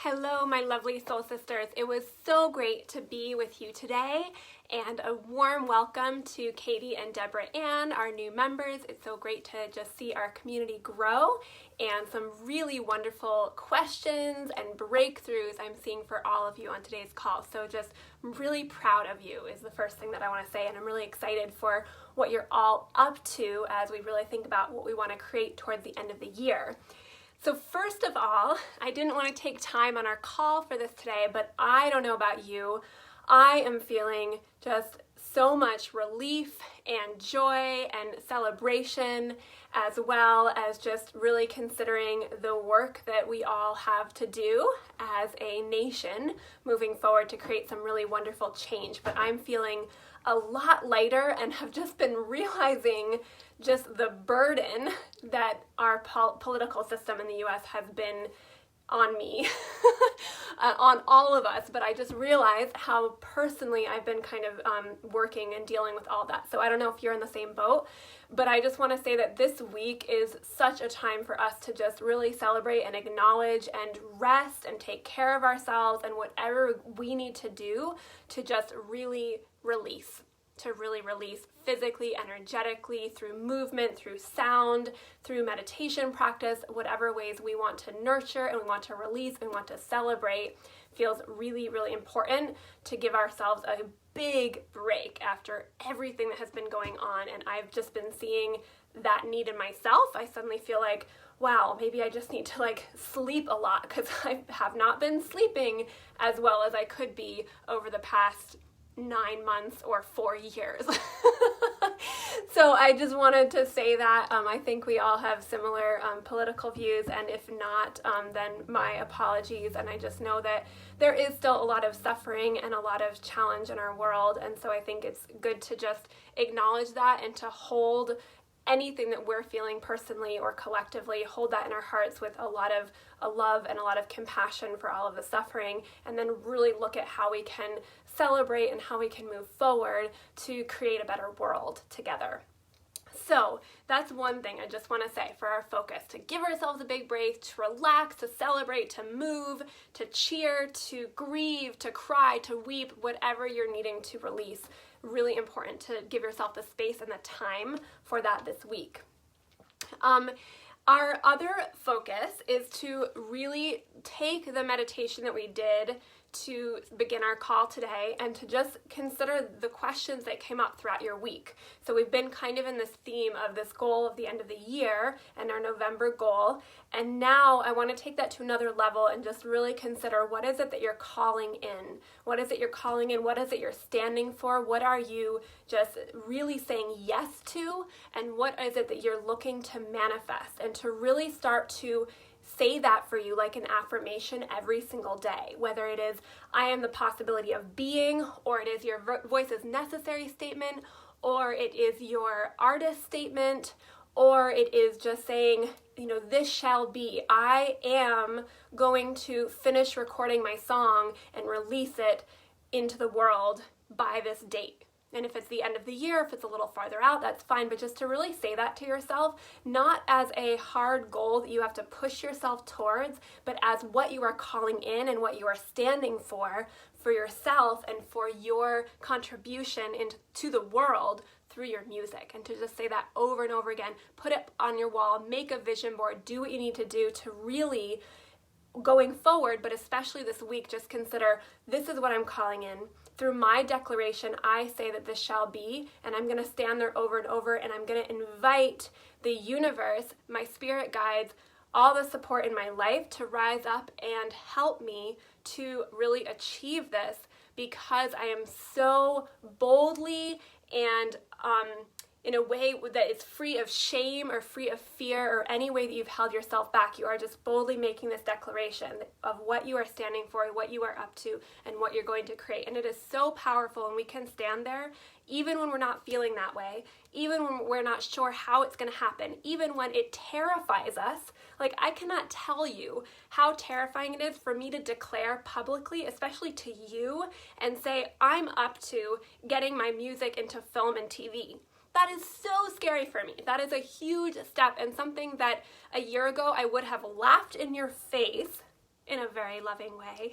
Hello, my lovely soul sisters. It was so great to be with you today, and a warm welcome to Katie and Deborah Ann, our new members. It's so great to just see our community grow and some really wonderful questions and breakthroughs I'm seeing for all of you on today's call. So just I'm really proud of you is the first thing that I want to say, and I'm really excited for what you're all up to as we really think about what we want to create towards the end of the year. So first of all, I didn't want to take time on our call for this today, but I don't know about you. I am feeling just so much relief and joy and celebration, as well as just really considering the work that we all have to do as a nation moving forward to create some really wonderful change. But I'm feeling a lot lighter and have just been realizing just the burden that our political system in the US has been on me, on all of us, but I just realized how personally I've been kind of working and dealing with all that. So I don't know if you're in the same boat, but I just want to say that this week is such a time for us to just really celebrate and acknowledge and rest and take care of ourselves and whatever we need to do to just really release. To really release physically, energetically, through movement, through sound, through meditation practice, whatever ways we want to nurture and we want to release and we want to celebrate, feels really, really important to give ourselves a big break after everything that has been going on. And I've just been seeing that need in myself. I suddenly feel like, wow, maybe I just need to sleep a lot because I have not been sleeping as well as I could be over the past 9 months or 4 years. So I just wanted to say that I think we all have similar political views, and if not, then my apologies. And I just know that there is still a lot of suffering and a lot of challenge in our world, and so I think it's good to just acknowledge that and to hold anything that we're feeling personally or collectively, hold that in our hearts with a lot of love and a lot of compassion for all of the suffering, and then really look at how we can celebrate and how we can move forward to create a better world together. So that's one thing I just want to say for our focus, to give ourselves a big break, to relax, to celebrate, to move, to cheer, to grieve, to cry, to weep, whatever you're needing to release. Really important to give yourself the space and the time for that this week. Our other focus is to really take the meditation that we did to begin our call today and to just consider the questions that came up throughout your week. So we've been kind of in this theme of this goal of the end of the year and our November goal, and now I want to take that to another level and just really consider, what is it that you're calling in? What is it you're calling in? What is it you're standing for? What are you just really saying yes to? And what is it that you're looking to manifest? And to really start to say that for you like an affirmation every single day, whether it is I am the possibility of being, or it is your voice is necessary statement, or it is your artist statement, or it is just saying, this shall be. I am going to finish recording my song and release it into the world by this date. And if it's the end of the year, if it's a little farther out, that's fine. But just to really say that to yourself, not as a hard goal that you have to push yourself towards, but as what you are calling in and what you are standing for yourself and for your contribution to the world through your music. And to just say that over and over again, put it on your wall, make a vision board, do what you need to do to really, going forward, but especially this week, just consider, this is what I'm calling in. Through my declaration, I say that this shall be, and I'm going to stand there over and over, and I'm going to invite the universe, my spirit guides, all the support in my life to rise up and help me to really achieve this, because I am so boldly and in a way that is free of shame or free of fear or any way that you've held yourself back. You are just boldly making this declaration of what you are standing for, what you are up to, and what you're going to create. And it is so powerful, and we can stand there even when we're not feeling that way, even when we're not sure how it's going to happen, even when it terrifies us. Like, I cannot tell you how terrifying it is for me to declare publicly, especially to you, and say, I'm up to getting my music into film and TV. That is so scary for me. That is a huge step, and something that a year ago I would have laughed in your face in a very loving way,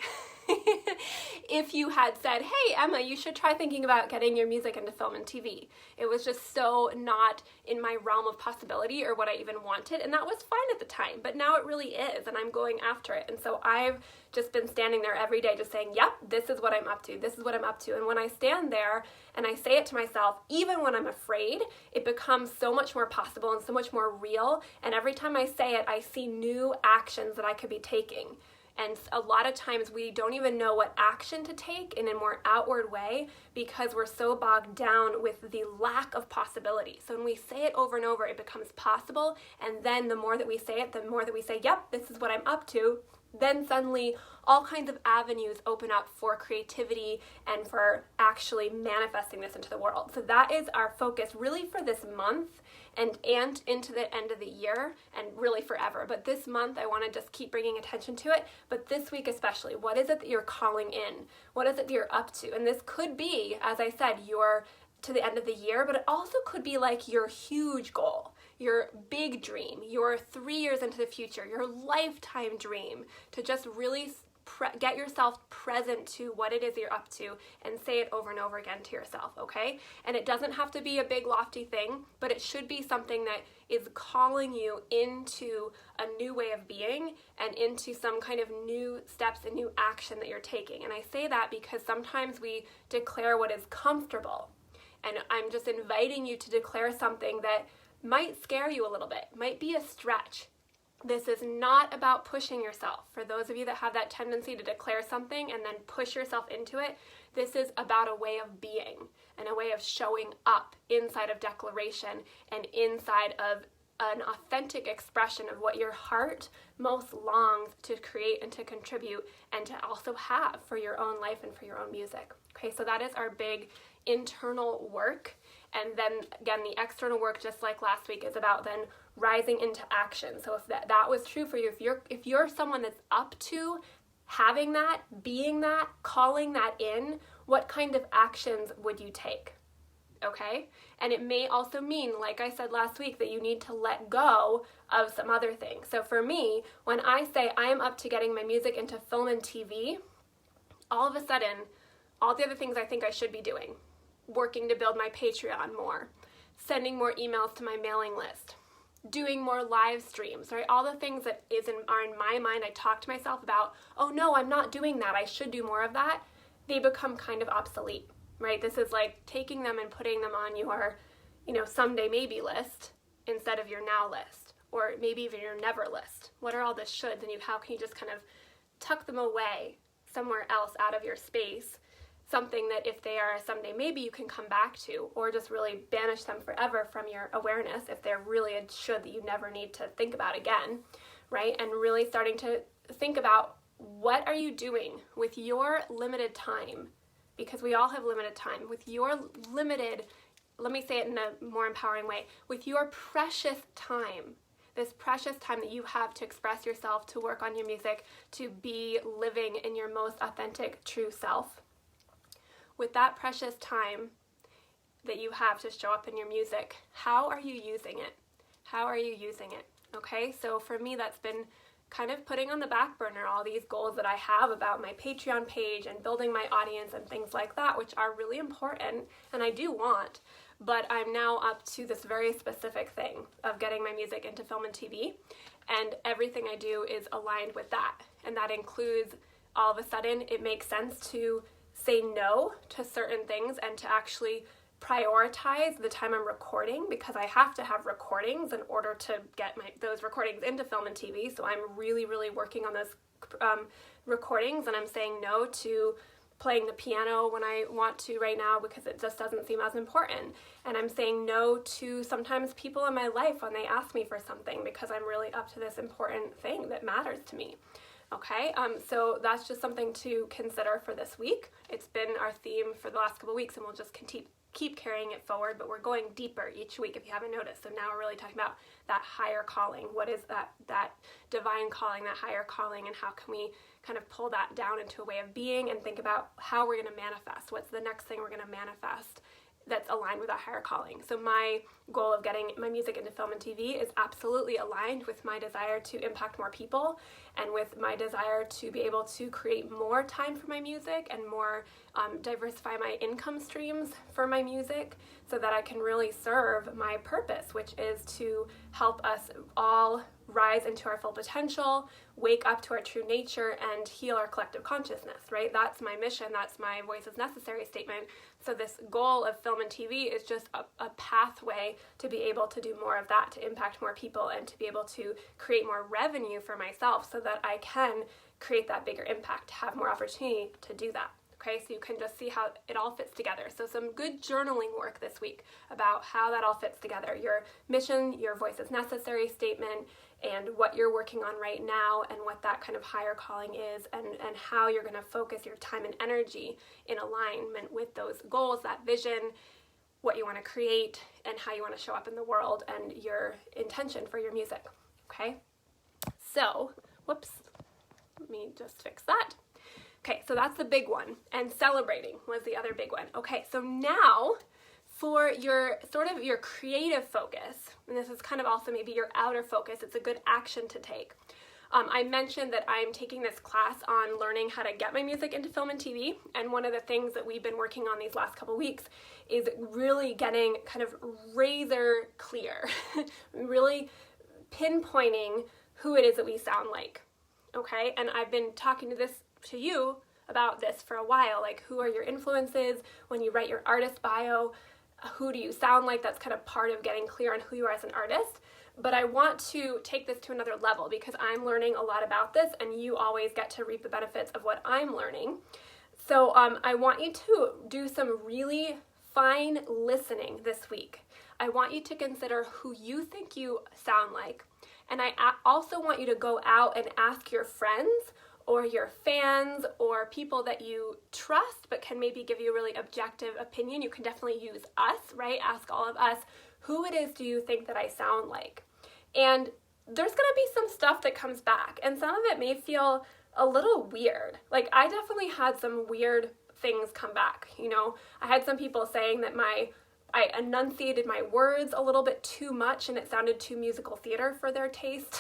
if you had said, hey, Emma, you should try thinking about getting your music into film and TV. It was just so not in my realm of possibility or what I even wanted, and that was fine at the time, but now it really is, and I'm going after it. And so I've just been standing there every day just saying, yep, this is what I'm up to, this is what I'm up to. And when I stand there and I say it to myself, even when I'm afraid, it becomes so much more possible and so much more real. And every time I say it, I see new actions that I could be taking. And a lot of times we don't even know what action to take in a more outward way because we're so bogged down with the lack of possibility. So when we say it over and over, it becomes possible. And then the more that we say it, the more that we say, yep, this is what I'm up to, then suddenly all kinds of avenues open up for creativity and for actually manifesting this into the world. So that is our focus really for this month and into the end of the year and really forever. But this month, I want to just keep bringing attention to it. But this week especially, what is it that you're calling in? What is it that you're up to? And this could be, as I said, your to the end of the year, but it also could be like your huge goal, your big dream, your 3 years into the future, your lifetime dream, to just really get yourself present to what it is you're up to and say it over and over again to yourself, okay? And it doesn't have to be a big lofty thing, but it should be something that is calling you into a new way of being and into some kind of new steps and new action that you're taking. And I say that because sometimes we declare what is comfortable. And I'm just inviting you to declare something that might scare you a little bit, might be a stretch. This is not about pushing yourself. For those of you that have that tendency to declare something and then push yourself into it, this is about a way of being and a way of showing up inside of declaration and inside of an authentic expression of what your heart most longs to create and to contribute and to also have for your own life and for your own music. Okay, so that is our big internal work. And then again, the external work, just like last week, is about then rising into action. So if that was true for you, if you're someone that's up to having that, being that, calling that in, what kind of actions would you take? Okay? And it may also mean, like I said last week, that you need to let go of some other things. So for me, when I say I am up to getting my music into film and TV, all of a sudden, all the other things I think I should be doing, working to build my Patreon more, sending more emails to my mailing list, doing more live streams, right? All the things that are in my mind, I talk to myself about, oh no, I'm not doing that, I should do more of that, they become kind of obsolete, right? This is like taking them and putting them on your, someday maybe list instead of your now list, or maybe even your never list. What are all the shoulds, and how can you just kind of tuck them away somewhere else out of your space? Something that if they are someday maybe you can come back to, or just really banish them forever from your awareness if they're really a should that you never need to think about again, right? And really starting to think about what are you doing with your limited time, because we all have limited time, with your limited, let me say it in a more empowering way, with your precious time, this precious time that you have to express yourself, to work on your music, to be living in your most authentic, true self. With that precious time that you have to show up in your music, how are you using it? How are you using it? Okay, so for me, that's been kind of putting on the back burner all these goals that I have about my Patreon page and building my audience and things like that, which are really important and I do want, but I'm now up to this very specific thing of getting my music into film and TV, and everything I do is aligned with that. And that includes, all of a sudden, it makes sense to say no to certain things and to actually prioritize the time I'm recording, because I have to have recordings in order to get those recordings into film and TV. So I'm really, really working on those recordings, and I'm saying no to playing the piano when I want to right now because it just doesn't seem as important. And I'm saying no to sometimes people in my life when they ask me for something because I'm really up to this important thing that matters to me. Okay, so that's just something to consider for this week. It's been our theme for the last couple of weeks, and we'll just keep carrying it forward, but we're going deeper each week if you haven't noticed. So now we're really talking about that higher calling. What is that divine calling, that higher calling, and how can we kind of pull that down into a way of being and think about how we're going to manifest. What's the next thing we're going to manifest that's aligned with a higher calling. So my goal of getting my music into film and TV is absolutely aligned with my desire to impact more people and with my desire to be able to create more time for my music and more diversify my income streams for my music so that I can really serve my purpose, which is to help us all rise into our full potential, wake up to our true nature, and heal our collective consciousness, right? That's my mission. That's my Voice is Necessary statement. So this goal of film and TV is just a pathway to be able to do more of that, to impact more people, and to be able to create more revenue for myself so that I can create that bigger impact, have more opportunity to do that. Okay, so you can just see how it all fits together. So some good journaling work this week about how that all fits together. Your mission, your Voice is Necessary statement, and what you're working on right now, and what that kind of higher calling is, and how you're going to focus your time and energy in alignment with those goals, that vision, what you want to create, and how you want to show up in the world, and your intention for your music. Okay, so, whoops, let me just fix that. Okay, so that's the big one, and celebrating was the other big one. Okay, so now for your sort of your creative focus, and this is kind of also maybe your outer focus, it's a good action to take. I mentioned that I'm taking this class on learning how to get my music into film and TV, and one of the things that we've been working on these last couple weeks is really getting kind of razor clear, really pinpointing who it is that we sound like, okay? And I've been talking to you about this for a while, like who are your influences when you write your artist bio, who do you sound like? That's kind of part of getting clear on who you are as an artist. But I want to take this to another level because I'm learning a lot about this, and you always get to reap the benefits of what I'm learning. So I want you to do some really fine listening this week. I want you to consider who you think you sound like. And I also want you to go out and ask your friends or your fans or people that you trust but can maybe give you a really objective opinion. You can definitely use us, right? Ask all of us, who it is do you think that I sound like? And there's gonna be some stuff that comes back, and some of it may feel a little weird. Like I definitely had some weird things come back, you know? I had some people saying that I enunciated my words a little bit too much and it sounded too musical theater for their taste.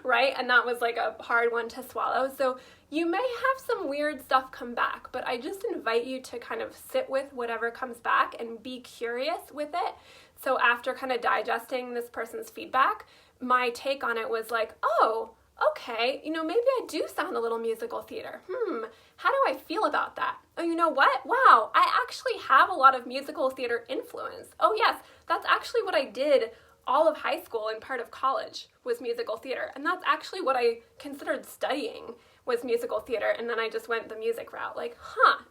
Right? And that was like a hard one to swallow. So you may have some weird stuff come back, but I just invite you to kind of sit with whatever comes back and be curious with it. So after kind of digesting this person's feedback, my take on it was like, oh, okay, you know, maybe I do sound a little musical theater. How do I feel about that? Oh, you know what? Wow, I actually have a lot of musical theater influence. Oh yes, that's actually what I did all of high school and part of college was musical theater. And that's actually what I considered studying was musical theater. And then I just went the music route. Like,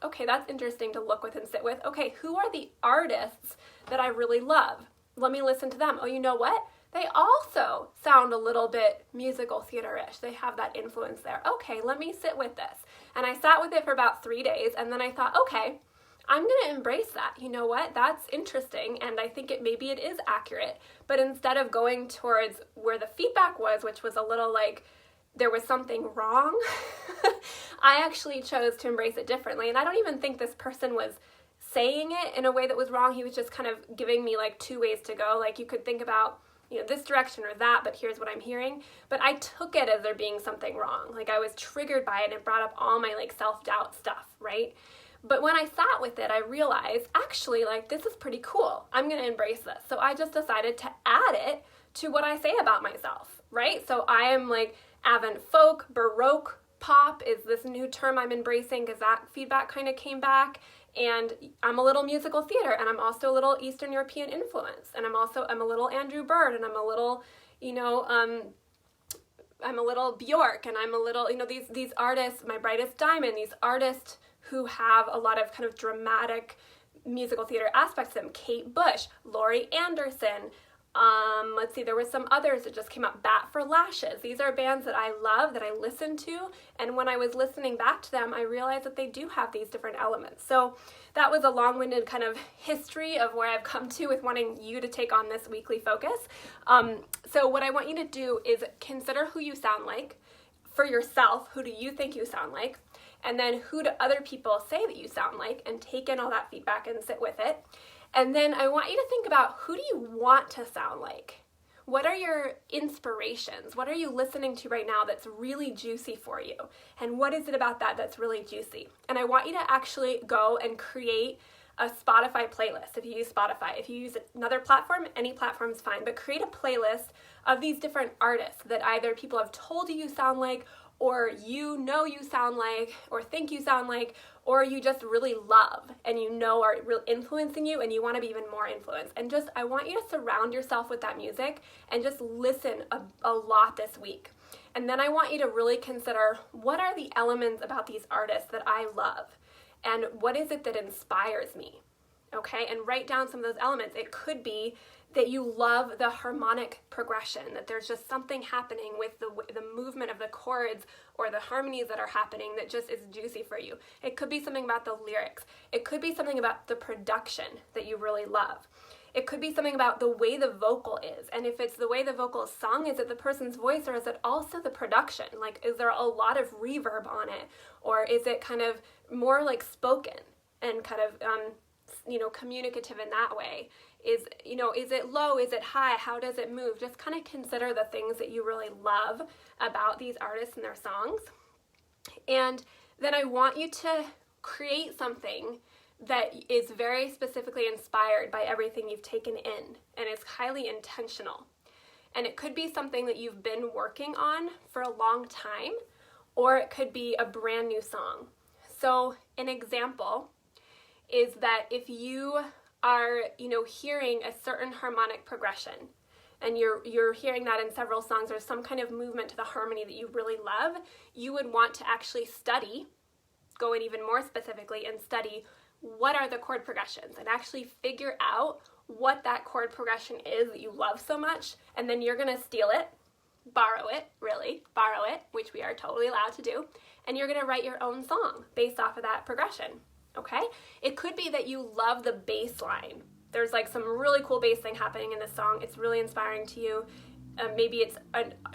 okay, that's interesting to look with and sit with. Okay, who are the artists that I really love? Let me listen to them. Oh, you know what? They also sound a little bit musical theater-ish. They have that influence there. Okay, let me sit with this. And I sat with it for about 3 days, and then I thought, okay, I'm going to embrace that. You know what? That's interesting, and I think maybe it is accurate. But instead of going towards where the feedback was, which was a little like there was something wrong, I actually chose to embrace it differently. And I don't even think this person was saying it in a way that was wrong. He was just kind of giving me like 2 ways to go. Like you could think about, you know, this direction or that, but here's what I'm hearing. But I took it as there being something wrong. Like I was triggered by it and it brought up all my like self-doubt stuff, right? But when I sat with it, I realized actually like this is pretty cool. I'm going to embrace this. So I just decided to add it to what I say about myself, right? So I am like avant folk, baroque pop is this new term I'm embracing because that feedback kind of came back. And I'm a little musical theater, and I'm also a little Eastern European influence, and I'm a little Andrew Bird, and I'm a little, you know, I'm a little Bjork, and I'm a little, you know, these artists, My Brightest Diamond, these artists who have a lot of kind of dramatic musical theater aspects to them. Kate Bush, Laurie Anderson. Let's see, there were some others that just came up. Bat for Lashes. These are bands that I love, that I listen to, and when I was listening back to them, I realized that they do have these different elements. So that was a long-winded kind of history of where I've come to with wanting you to take on this weekly focus. So what I want you to do is consider who you sound like. for yourself, who do you think you sound like? And then who do other people say that you sound like? And take in all that feedback and sit with it. And then I want you to think about, who do you want to sound like? What are your inspirations? What are you listening to right now that's really juicy for you? And what is it about that that's really juicy? And I want you to actually go and create a Spotify playlist. If you use Spotify, if you use another platform, any platform is fine, but create a playlist of these different artists that either people have told you sound like, or you know you sound like, or think you sound like, or you just really love and you know are really influencing you and you want to be even more influenced. And just, I want you to surround yourself with that music and just listen a lot this week. And then I want you to really consider, what are the elements about these artists that I love? And what is it that inspires me? Okay, and write down some of those elements. It could be that you love the harmonic progression, that there's just something happening with the movement of the chords or the harmonies that are happening that just is juicy for you. It could be something about the lyrics. It could be something about the production that you really love. It could be something about the way the vocal is. And if it's the way the vocal is sung, is it the person's voice, or is it also the production? Like, is there a lot of reverb on it? Or is it kind of more like spoken and kind of, communicative in that way? Is it low? Is it high? How does it move? Just kind of consider the things that you really love about these artists and their songs. And then I want you to create something that is very specifically inspired by everything you've taken in, and it's highly intentional. And it could be something that you've been working on for a long time, or it could be a brand new song. So an example is that if you are, hearing a certain harmonic progression, and you're hearing that in several songs, or some kind of movement to the harmony that you really love, you would want to actually study, go in even more specifically and study what are the chord progressions, and actually figure out what that chord progression is that you love so much, and then you're going to steal it, borrow it, which we are totally allowed to do, and you're going to write your own song based off of that progression, okay? It could be that you love the bass line. There's like some really cool bass thing happening in the song. It's really inspiring to you. Maybe it's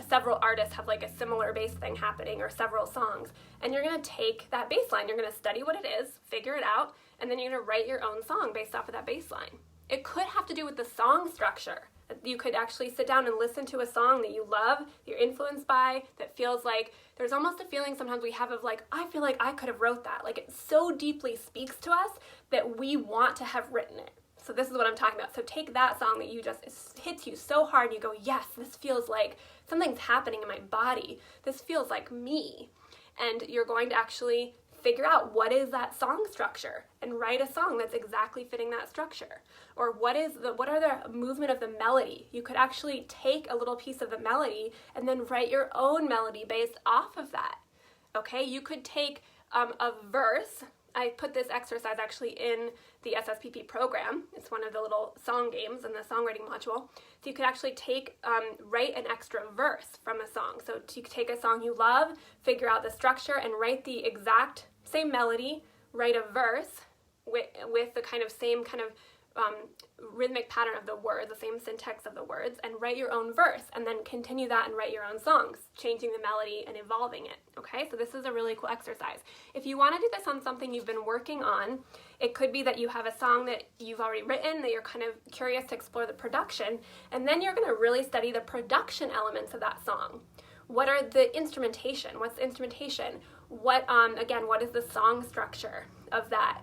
several artists have like a similar bass thing happening, or several songs, and you're going to take that bass line, you're going to study what it is, figure it out, and then you're going to write your own song based off of that bass line. It could have to do with the song structure. You could actually sit down and listen to a song that you love, that you're influenced by, that feels like, there's almost a feeling sometimes we have of like, I feel like I could have wrote that. Like, it so deeply speaks to us that we want to have written it. So this is what I'm talking about. So take that song that you just hits you so hard, and you go, yes, this feels like something's happening in my body. This feels like me. And you're going to actually figure out, what is that song structure, and write a song that's exactly fitting that structure. Or what are the movement of the melody? You could actually take a little piece of the melody and then write your own melody based off of that. Okay, you could take a verse. I put this exercise actually in the SSPP program. It's one of the little song games in the songwriting module. So you could actually write an extra verse from a song. So you could take a song you love, figure out the structure, and write the exact same melody, write a verse with the same rhythmic pattern of the words, the same syntax of the words, and write your own verse, and then continue that and write your own songs, changing the melody and evolving it, okay? So this is a really cool exercise. If you want to do this on something you've been working on, it could be that you have a song that you've already written, that you're kind of curious to explore the production, and then you're going to really study the production elements of that song. What are the instrumentation? What's the instrumentation? What is the song structure of that?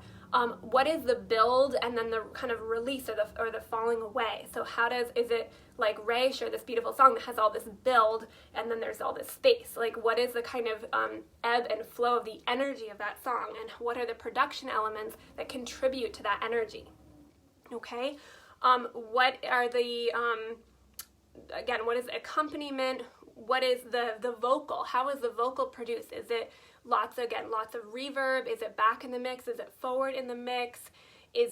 What is the build and then the kind of release or the falling away? So is it like Ray shared this beautiful song that has all this build and then there's all this space? Like, what is the kind of ebb and flow of the energy of that song, and what are the production elements that contribute to that energy? Okay, what are the what is the accompaniment? What is the vocal? How is the vocal produced? Is it lots of reverb? Is it back in the mix? Is it forward in the mix?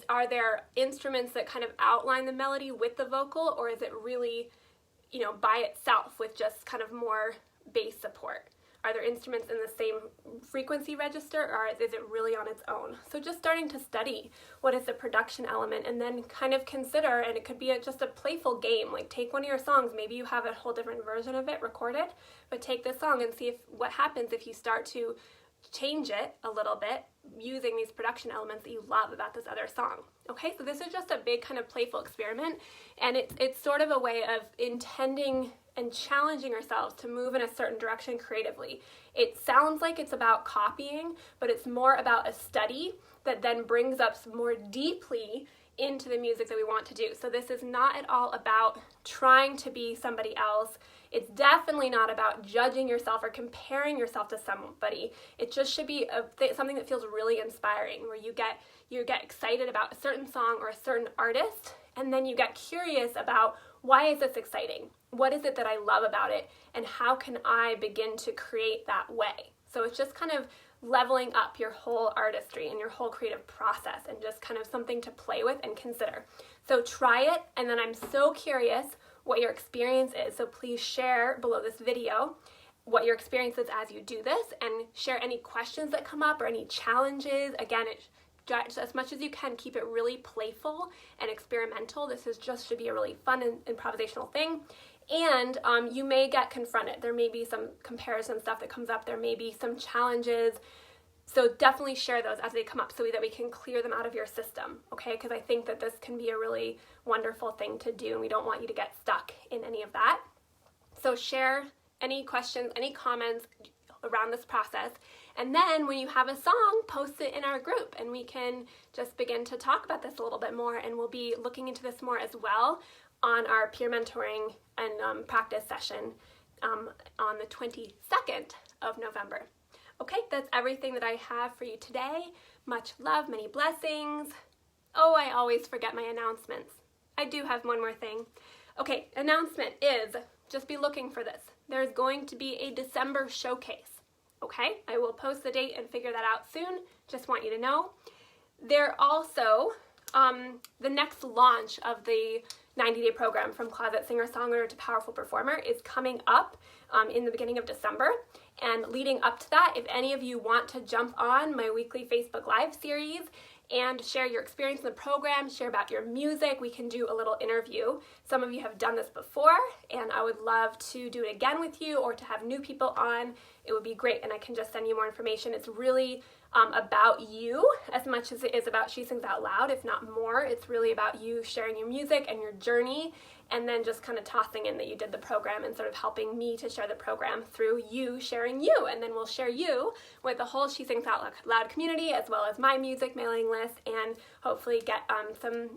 Are there instruments that kind of outline the melody with the vocal, or is it really, by itself with just kind of more bass support? Are there instruments in the same frequency register, or is it really on its own? So just starting to study what is the production element, and then kind of consider, and it could be just a playful game, like take one of your songs, maybe you have a whole different version of it recorded, but take this song and see what happens if you start to change it a little bit using these production elements that you love about this other song. Okay, so this is just a big kind of playful experiment, and it's sort of a way of intending and challenging ourselves to move in a certain direction creatively. It sounds like it's about copying, but it's more about a study that then brings us more deeply into the music that we want to do. So this is not at all about trying to be somebody else. It's definitely not about judging yourself or comparing yourself to somebody. It just should be something that feels really inspiring, where you get excited about a certain song or a certain artist, and then you get curious about, why is this exciting? What is it that I love about it? And how can I begin to create that way? So it's just kind of leveling up your whole artistry and your whole creative process, and just kind of something to play with and consider. So try it, and then I'm so curious what your experience is. So please share below this video what your experience is as you do this, and share any questions that come up or any challenges. Again, just as much as you can, keep it really playful and experimental. This should be a really fun and improvisational thing. And you may get confronted. There may be some comparison stuff that comes up. There may be some challenges. So definitely share those as they come up, so that we can clear them out of your system, okay? Because I think that this can be a really wonderful thing to do, and we don't want you to get stuck in any of that. So share any questions, any comments around this process. And then when you have a song, post it in our group, and we can just begin to talk about this a little bit more. And we'll be looking into this more as well on our peer mentoring and practice session on the 22nd of November. Okay, that's everything that I have for you today. Much love, many blessings. Oh, I always forget my announcements. I do have one more thing. Okay, announcement is, just be looking for this. There's going to be a December showcase. Okay, I will post the date and figure that out soon. Just want you to know. There also, the next launch of the 90-day program, From Closet Singer-Songwriter to Powerful Performer, is coming up in the beginning of December. And leading up to that, if any of you want to jump on my weekly Facebook Live series and share your experience in the program, share about your music, we can do a little interview. Some of you have done this before, and I would love to do it again with you, or to have new people on. It would be great, and I can just send you more information. It's really about you as much as it is about She Sings Out Loud, if not more. It's really about you sharing your music and your journey, and then just kind of tossing in that you did the program and sort of helping me to share the program through you sharing you. And then we'll share you with the whole She Sings Out Loud community, as well as my music mailing list, and hopefully get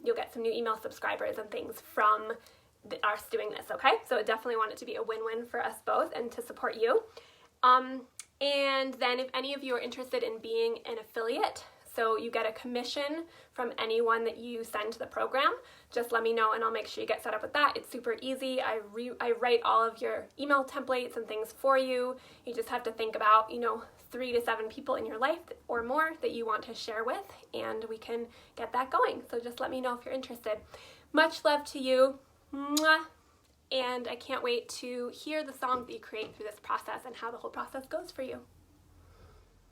you'll get some new email subscribers and things from us doing this, okay? So I definitely want it to be a win-win for us both and to support you. And then if any of you are interested in being an affiliate, so you get a commission from anyone that you send to the program, just let me know and I'll make sure you get set up with that. It's super easy. I write all of your email templates and things for you. You just have to think about, 3 to 7 people in your life or more that you want to share with, and we can get that going. So just let me know if you're interested. Much love to you. Mwah. And I can't wait to hear the songs that you create through this process and how the whole process goes for you.